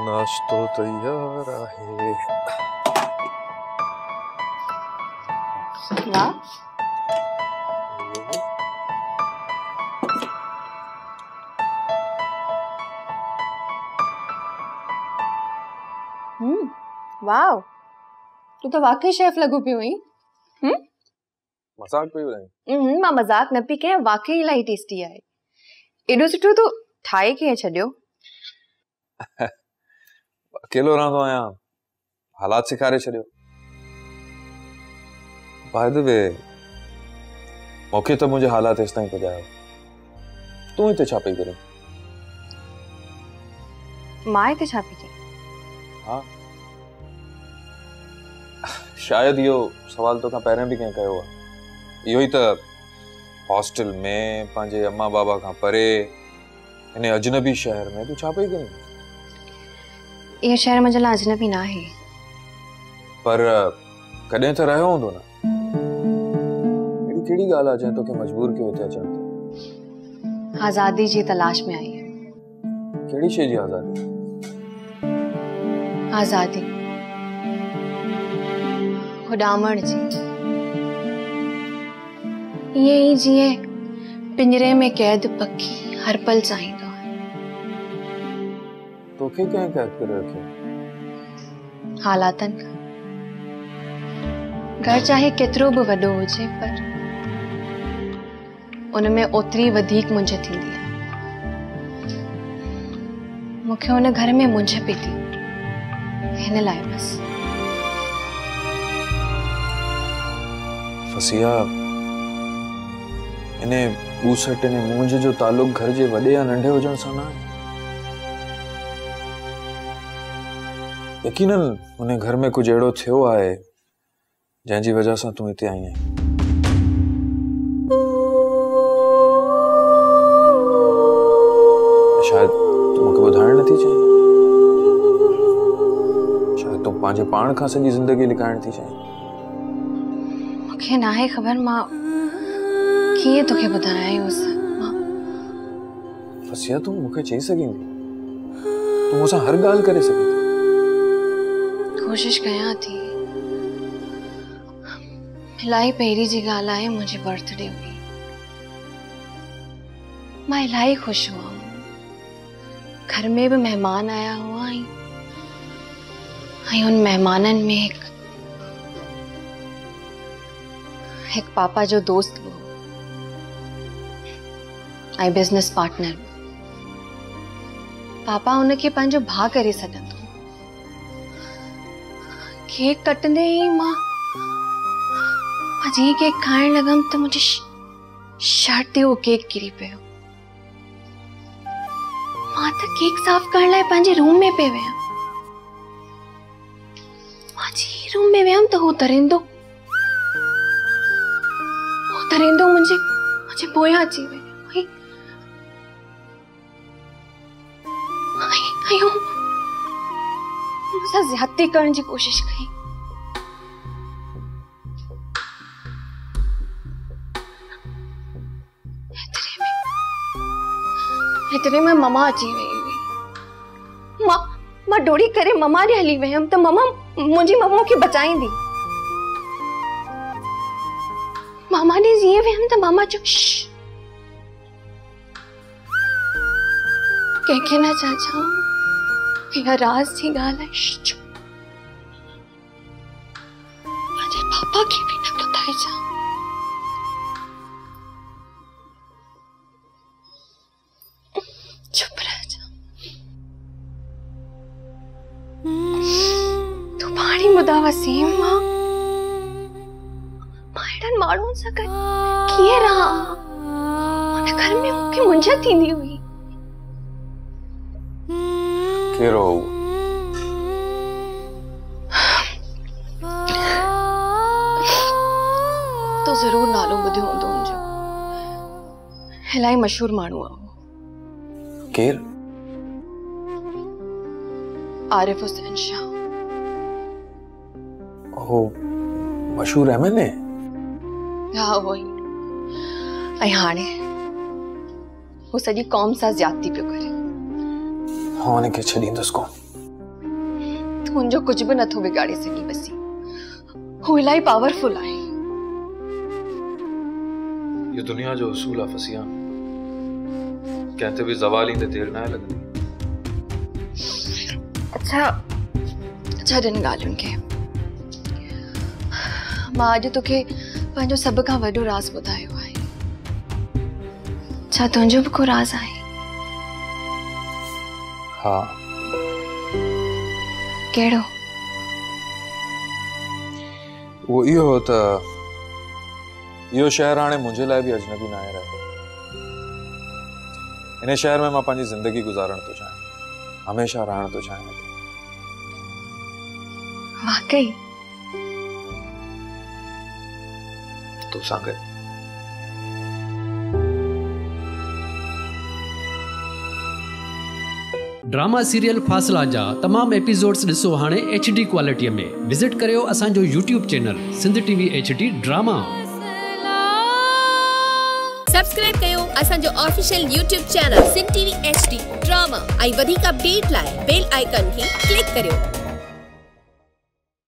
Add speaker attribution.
Speaker 1: नाश्तो तैयार आहे।
Speaker 2: वाह, वाह, तू तो वाकई शेफ लगू पई हुई।
Speaker 1: मजाक पई ॿुधाई?
Speaker 2: मां मजाक न पई कयां, वाकई इलाही टेस्टी आहे। एॾो सुठो तू ठाहे कीअं छॾियो?
Speaker 1: अकेलो रहंदो आहियां, हालात सेखारे छॾियो। बाय द वे, मूंखे त मुंहिंजे हालात हेसि ताईं पुॼायो, तूं हिते छा पई करे?
Speaker 2: मां हिते छा पई करे?
Speaker 1: हाँ, शायद इहो सवाल तोखां पहिरियों बि कंहिं कयो आहे। इहो ई त हॉस्टल में पंहिंजे अम्मा बाबा खां परे इन अजनबी शहर में तूं छा पई करीं?
Speaker 2: इहो शहर मुंहिंजे लाइ अजनबी न आहे। पर
Speaker 1: कॾहिं त रहियो हूंदो न? अहिड़ी कहिड़ी ॻाल्हि आहे जंहिं तोखे मजबूर कयो हिते अचण ते?
Speaker 2: आज़ादी जी तलाश में आई है।
Speaker 1: कहिड़ी शइ जी आज़ादी?
Speaker 2: आज़ादी उॾामण जी, ईअं ई जीअं पिंजरे में कैद पखी हर पल चाहींदो आहे।
Speaker 1: तोखे कंहिं कैद करे रखियो?
Speaker 2: हालातन खां। घर चाहे केतिरो बि वॾो हुजे, पर उनमें ओतिरी वधीक मुंझ थींदी आहे। मूंखे उन घर में मुंझ पई थी, हिन लाइ बस।
Speaker 1: फसिया, इने ॿूसट ने मुंझ जो ताल्लुक घर जे वॾे या नंढे हुजण सां न आहे। यकीनन उन घर में कुछ अहिड़ो थियो आहे जंहिंजी वजह सां तूं हिते आई आहीं। शायद तूं मूंखे ॿुधाइण नथी चाहीं, शायद तूं पंहिंजे पाण खां सॼी ज़िंदगी लिकाइण थी चाहीं।
Speaker 2: मूंखे नाहे ख़बर मां कीअं तोखे ॿुधायां इहो सभु।
Speaker 1: फसिया, तूं मूंखे चई सघींदी, तूं मूंसां हर ॻाल्हि करे सघीं थी।
Speaker 2: कोशिश कयां थी। इलाही पहिरीं जी ॻाल्हि आहे, मुंहिंजी बर्थडे हुई। मां इलाही ख़ुशि हुअमि। घर में भी मेहमान आया हुआ, उन मेहमानन में एक पापा जो दोस्त हो, बिजनेस पार्टनर। पापा उनके पंहिंजो भाउ करे सघंदो। केक कटंदे ही मां जीअं केक खाइण लॻमि त मुंहिंजी शर्ट ते उहो केक किरी पियो। मां त केक साफ़ करण लाइ पंहिंजे रूम में पे वियमि। मां जी रूम में वियमि त हू तरिंदो मुंहिंजे पोयां अची वियो। मूंसां ज़्यादती करण जी कोशिश कई। एतिरे में ममा अची वई हुई। मां डोड़ी करे ममा ॾे हली वियमि त ममा मुंहिंजी मम्मा खे बचाईंदी। मामा ॾे जीअं वियमि त मामा चयो, कंहिंखे न चइजां, इहा राज़ जी ॻाल्हि आहे। मुंहिंजे पापा खे बि न ॿुधाइजां। चुप रहिजां। तूं पाणी ॿुधा वसीम, मां हेॾनि माण्हुनि सां गॾु कीअं रहां? हुन घर में मूंखे मुंझ थींदी हुई।
Speaker 1: केरो
Speaker 2: तो जरूर नालो ॿुधियो हूंदो मुंहिंजो। इलाही मशहूर माण्हू आहे।
Speaker 1: केर?
Speaker 2: आरिफ हुसैन शाह।
Speaker 1: ओ मशहूर एमएलए?
Speaker 2: हाँ वही। ऐं हाणे वो सॼी कौम सां ज्यादती पियो करे।
Speaker 1: हाँ, उनखे छॾींदुसि कोन।
Speaker 2: हुनजो कुछ भी नथो बिगाड़े सकी बसी। हू इलाही पावरफुल आहे।
Speaker 1: ये दुनिया जो उसूल आहे फसिया, कहते भी ज़वाल ईंदे देर न लॻंदी। अच्छा जिन ॻाल्हियुनि खे मां अॼु तोखे पंहिंजो सभ खां वॾो राज़ ॿुधायो आहे। छा तुंहिंजो बि को राज़ आहे? हाँ। कहिड़ो? वो इहो त इहो शहर हाणे मुंहिंजे लाइ बि अजनबी न आहे रहियो। इन शहर में मां पंहिंजी ज़िंदगी गुज़ारण थो चाहियां, हमेशा रहण थो चाहियां। वाकई? तो सां गॾु।
Speaker 3: ड्रामा सीरियल फासला जा तमाम एपिसोड्स ॾिसो हाणे HD क्वालिटीअ में। विजिट करियो असांजो YouTube channel Sindh TV HD drama.
Speaker 4: Subscribe कयो असांजो official YouTube channel Sindh TV HD drama. ऐं वधीक अपडेट लाइ बेल आइकन खे क्लिक करियो।